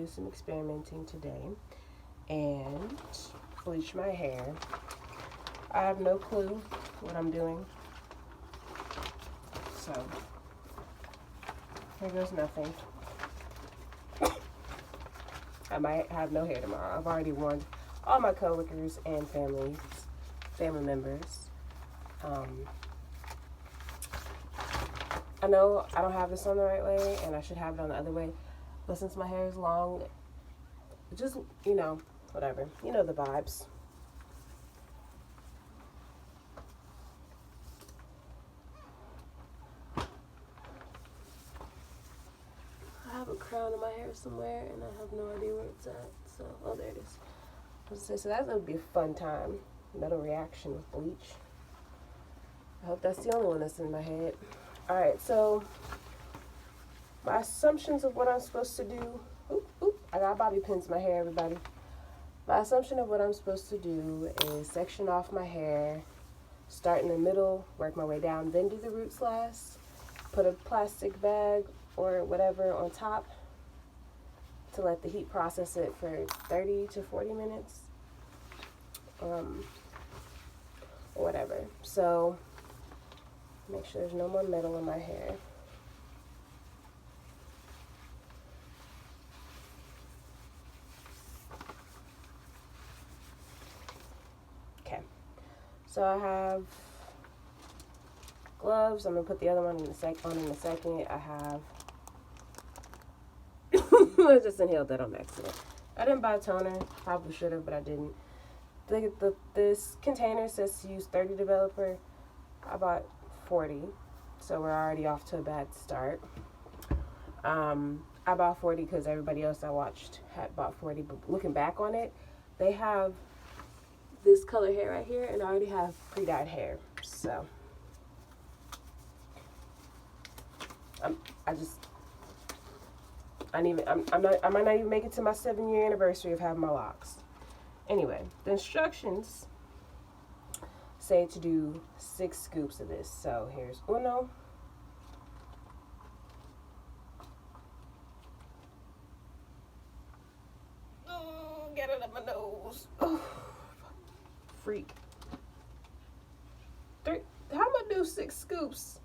do some experimenting today and bleach my hair. I have no clue what I'm doing, so here goes nothing. I might have no hair tomorrow. I've already warned all my coworkers and family members. I know I don't have this on the right way, and I should have it on the other way. But since my hair is long, just, you know, whatever. You know the vibes. I have a crown in my hair somewhere, and I have no idea where it's at. So, oh, there it is. So that would be a fun time. Metal reaction with bleach. I hope that's the only one that's in my head. Alright, so my assumptions of what I'm supposed to do. I got bobby pins in my hair, everybody. My assumption of what I'm supposed to do is section off my hair, start in the middle, work my way down, then do the roots last, put a plastic bag or whatever on top to let the heat process it for 30 to 40 minutes. Or whatever. So make sure there's no more metal in my hair. Okay, so I have gloves. I'm gonna put the other one in a second. I have I just inhaled that on accident. I didn't buy a toner. Probably should have, but I didn't. This container says to use 30 developer. I bought 40, so we're already off to a bad start. I bought 40 because everybody else I watched had bought 40, but looking back on it, they have this color hair right here, and I already have pre-dyed hair, so I might not even make it to my 7-year anniversary of having my locks. Anyway, the instructions say to do 6 scoops of this. So here's uno. Oh, get it up my nose. Oh, freak. 3. How am I do 6 scoops?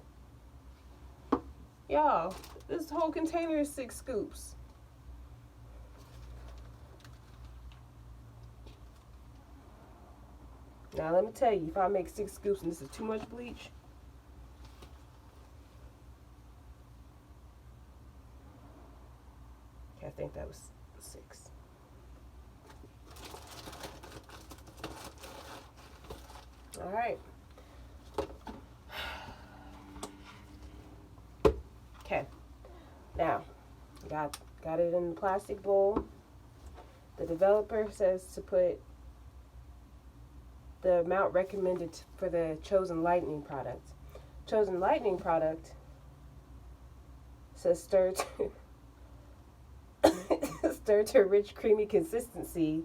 Y'all, this whole container is 6 scoops. Now let me tell you, if I make 6 scoops and this is too much bleach, okay, I think that was 6. All right. Okay. Now, got it in the plastic bowl. The developer says to put the amount recommended for the Chosen Lightning product. Chosen Lightning product says stir to a rich, creamy consistency.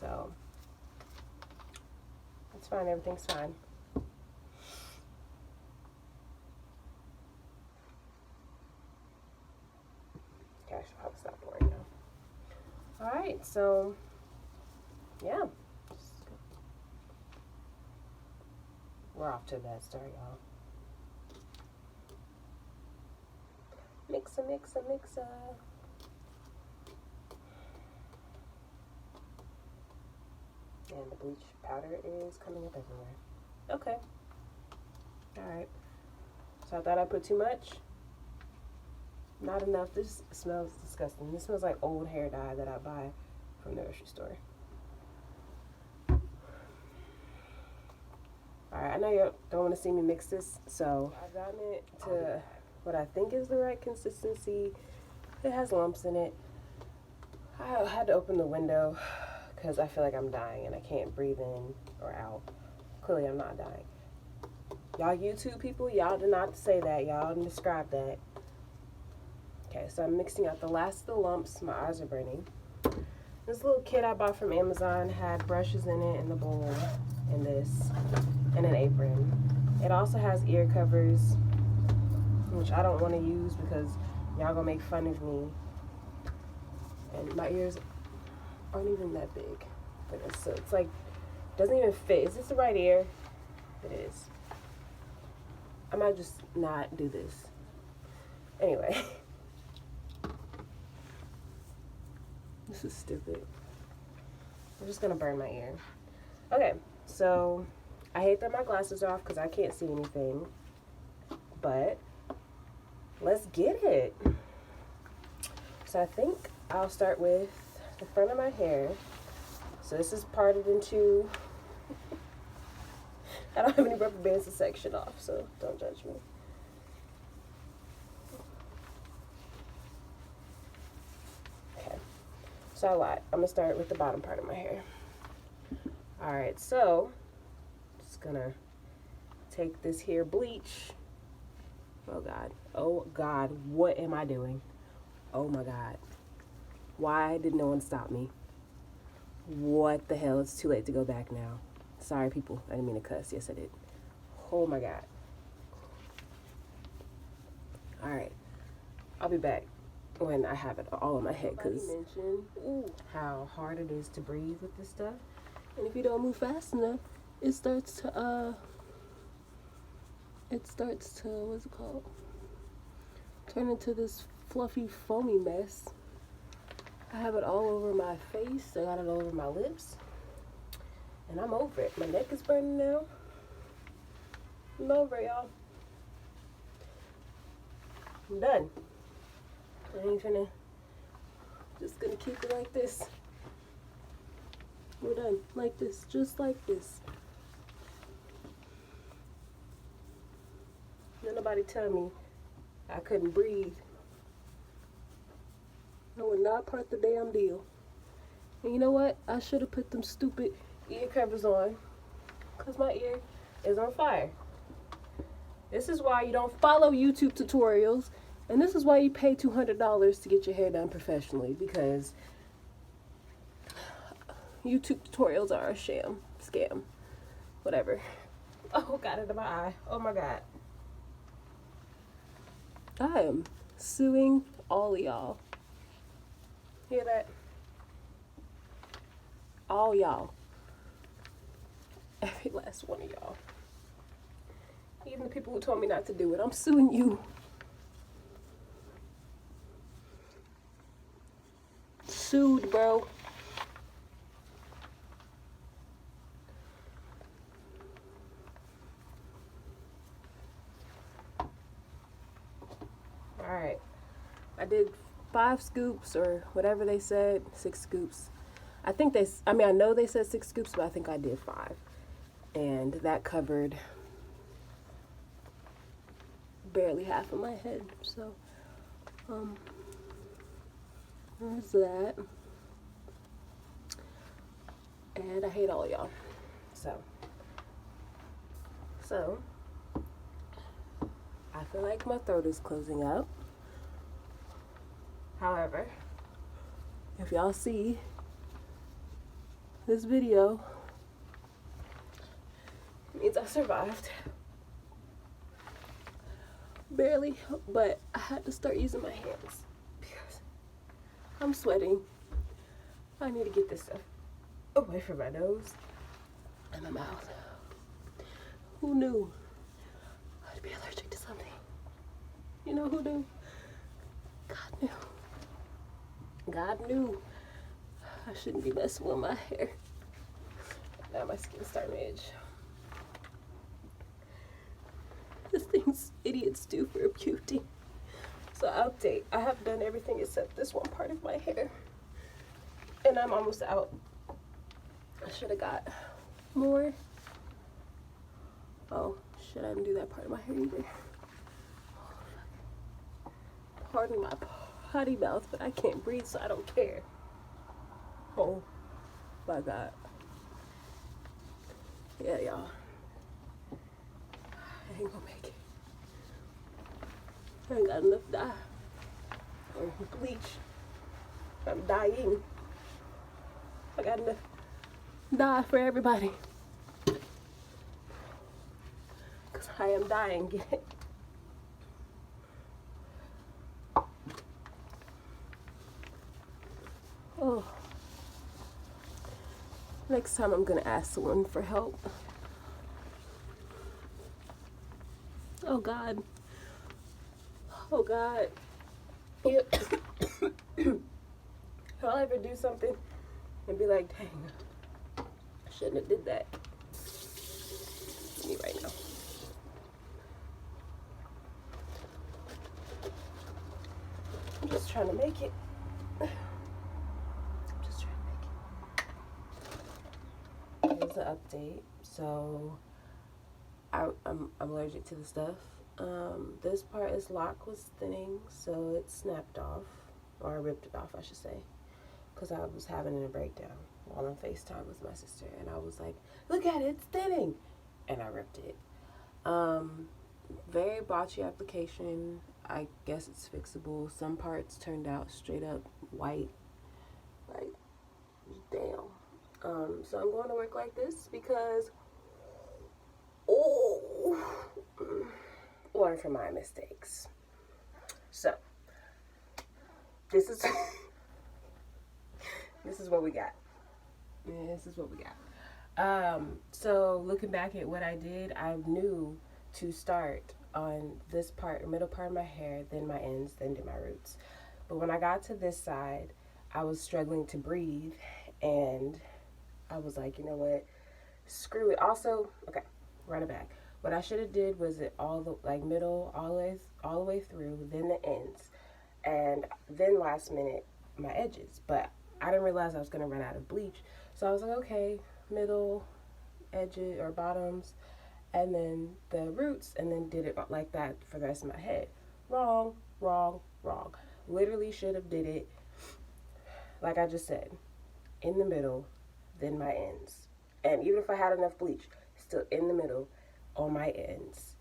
So it's fine. Everything's fine. Okay, I should probably stop pouring now. All right, so. Yeah, we're off to a bad start, y'all. Mixa. And the bleach powder is coming up everywhere. Okay. Alright. So I thought I put too much. Not enough. This smells disgusting. This smells like old hair dye that I buy from the grocery store. Alright, I know you don't want to see me mix this, so I've gotten it to what I think is the right consistency. It has lumps in it. I had to open the window because I feel like I'm dying and I can't breathe in or out. Clearly I'm not dying. Y'all YouTube people, y'all did not say that. Y'all didn't describe that. Okay, so I'm mixing out the last of the lumps. My eyes are burning. This little kit I bought from Amazon had brushes in it and the bowl and this and an apron. It also has ear covers, which I don't want to use because y'all gonna make fun of me. And my ears aren't even that big. But it's like, doesn't even fit. Is this the right ear? It is. I might just not do this. Anyway. This is stupid. I'm just gonna burn my ear. Okay, so I hate that my glasses are off because I can't see anything. But let's get it. So I think I'll start with the front of my hair. So this is parted into, I don't have any rubber bands to section off, so don't judge me. Okay, so I lied. I'm gonna start with the bottom part of my hair. All right, so just gonna take this here bleach. Oh God, what am I doing? Oh my God, why did no one stop me? What the hell, it's too late to go back now. Sorry people, I didn't mean to cuss. Yes I did. Oh my God. All right, I'll be back when I have it all in my head, because mentioned how hard it is to breathe with this stuff. And if you don't move fast enough, it starts to what's it called? Turn into this fluffy, foamy mess. I have it all over my face. I got it all over my lips. And I'm over it. My neck is burning now. I'm over it, y'all. I'm done. I ain't finna, just gonna keep it like this. We're done. Like this. Just like this. Don't nobody tell me I couldn't breathe. I would not part the damn deal. And you know what? I should have put them stupid ear covers on, because my ear is on fire. This is why you don't follow YouTube tutorials, and this is why you pay $200 to get your hair done professionally, because YouTube tutorials are a sham, scam, whatever. Oh, got it in my eye. Oh my God. I am suing all of y'all. Hear that? All y'all. Every last one of y'all. Even the people who told me not to do it. I'm suing you. Sued, bro. Alright. I did 5 scoops or whatever they said. 6 scoops. I know they said 6 scoops, but I think I did 5. And that covered barely half of my head. So, there's that. And I hate all y'all. So, I feel like my throat is closing up. However, if y'all see this video, it means I survived. Barely, but I had to start using my hands because I'm sweating. I need to get this stuff away from my nose and my mouth. Who knew I'd be allergic to something? You know who knew? God knew. God knew I shouldn't be messing with my hair. Now my skin's starting to itch. This thing's idiots do for beauty. So update, I have done everything except this one part of my hair. And I'm almost out. I should have got more. Oh, shit, I didn't do that part of my hair either. Pardon my potty mouth, but I can't breathe, so I don't care. Oh my God. Yeah, y'all. I ain't gonna make it. I ain't got enough dye or bleach. I'm dying. I got enough dye for everybody. Cause I am dying. Get it? next time I'm gonna ask someone for help. Oh God. Oh God. Yeah. I'll ever do something and be like, dang, I shouldn't have did that. Me right now. I'm just trying to make it. Here's the update. So I'm allergic to the stuff. This part is lock was thinning, so it snapped off, or I ripped it off, I should say, because I was having a breakdown while on FaceTime with my sister, and I was like, look at it, it's thinning, and I ripped it. Very botchy application. I guess it's fixable. Some parts turned out straight up white, like, damn. So I'm going to work like this because, learn from my mistakes. So this is this is what we got. This is what we got. So looking back at what I did, I knew to start on this part, middle part of my hair, then my ends, then do my roots. But when I got to this side, I was struggling to breathe, and I was like, you know what? Screw it. Also, okay, run it back. What I should have did was it all the like middle, all the way through, then the ends, and then last minute my edges. But I didn't realize I was gonna run out of bleach, so I was like, okay, middle, edges or bottoms, and then the roots, and then did it like that for the rest of my head. Wrong, wrong, wrong. Literally should have did it like I just said, in the middle, then my ends. And even if I had enough bleach, still in the middle on my ends.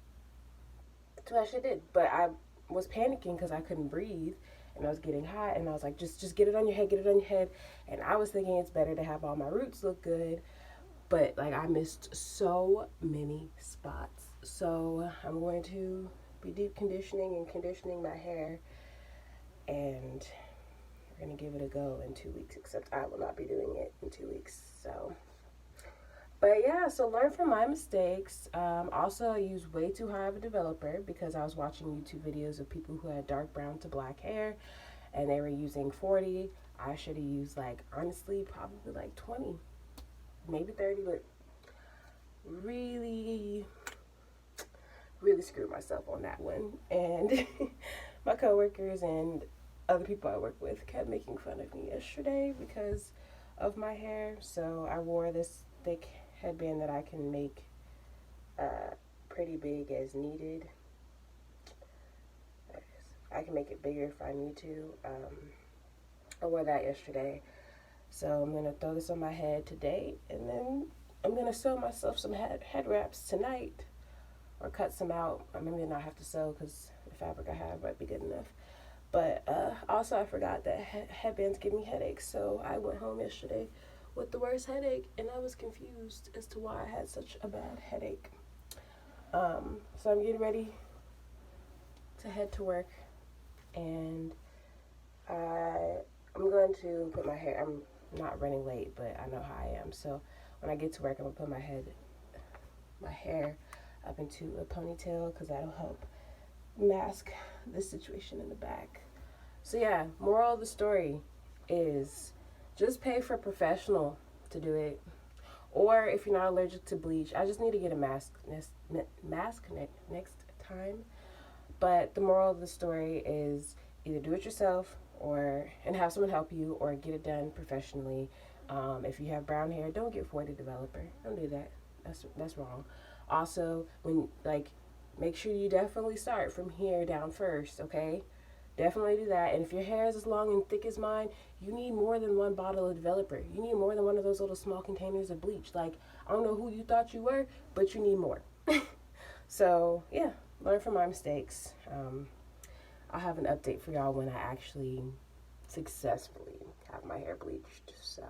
That's what I should did. But I was panicking because I couldn't breathe and I was getting hot, and I was like, just get it on your head, get it on your head. And I was thinking it's better to have all my roots look good, but like I missed so many spots. So I'm going to be deep conditioning and conditioning my hair, and we're gonna give it a go in 2 weeks, except I will not be doing it in 2 weeks. So but yeah, so learn from my mistakes. Also, I used way too high of a developer because I was watching YouTube videos of people who had dark brown to black hair, and they were using 40. I should have used, like, honestly, probably like 20, maybe 30, but really screwed myself on that one. And my coworkers and other people I work with kept making fun of me yesterday because of my hair. So I wore this thick headband that I can make pretty big as needed. I can make it bigger if I need to. I wore that yesterday. So I'm going to throw this on my head today, and then I'm going to sew myself some head wraps tonight, or cut some out. I maybe not have to sew because the fabric I have might be good enough. But also I forgot that headbands give me headaches, so I went home yesterday with the worst headache, and I was confused as to why I had such a bad headache. So I'm getting ready to head to work, and I'm going to put my hair, I'm not running late, but I know how I am, so when I get to work, I'm going to put my hair up into a ponytail, because that'll help mask this situation in the back. So yeah, moral of the story is just pay for a professional to do it, or if you're not allergic to bleach, I just need to get a mask next time. But the moral of the story is either do it yourself and have someone help you, or get it done professionally. If you have brown hair, don't get 40 developer. Don't do that. That's wrong. Also, make sure you definitely start from here down first, okay? Definitely do that. And if your hair is as long and thick as mine, you need more than one bottle of developer. You need more than one of those little small containers of bleach. Like, I don't know who you thought you were, but you need more. So, yeah, learn from my mistakes. I'll have an update for y'all when I actually successfully have my hair bleached. So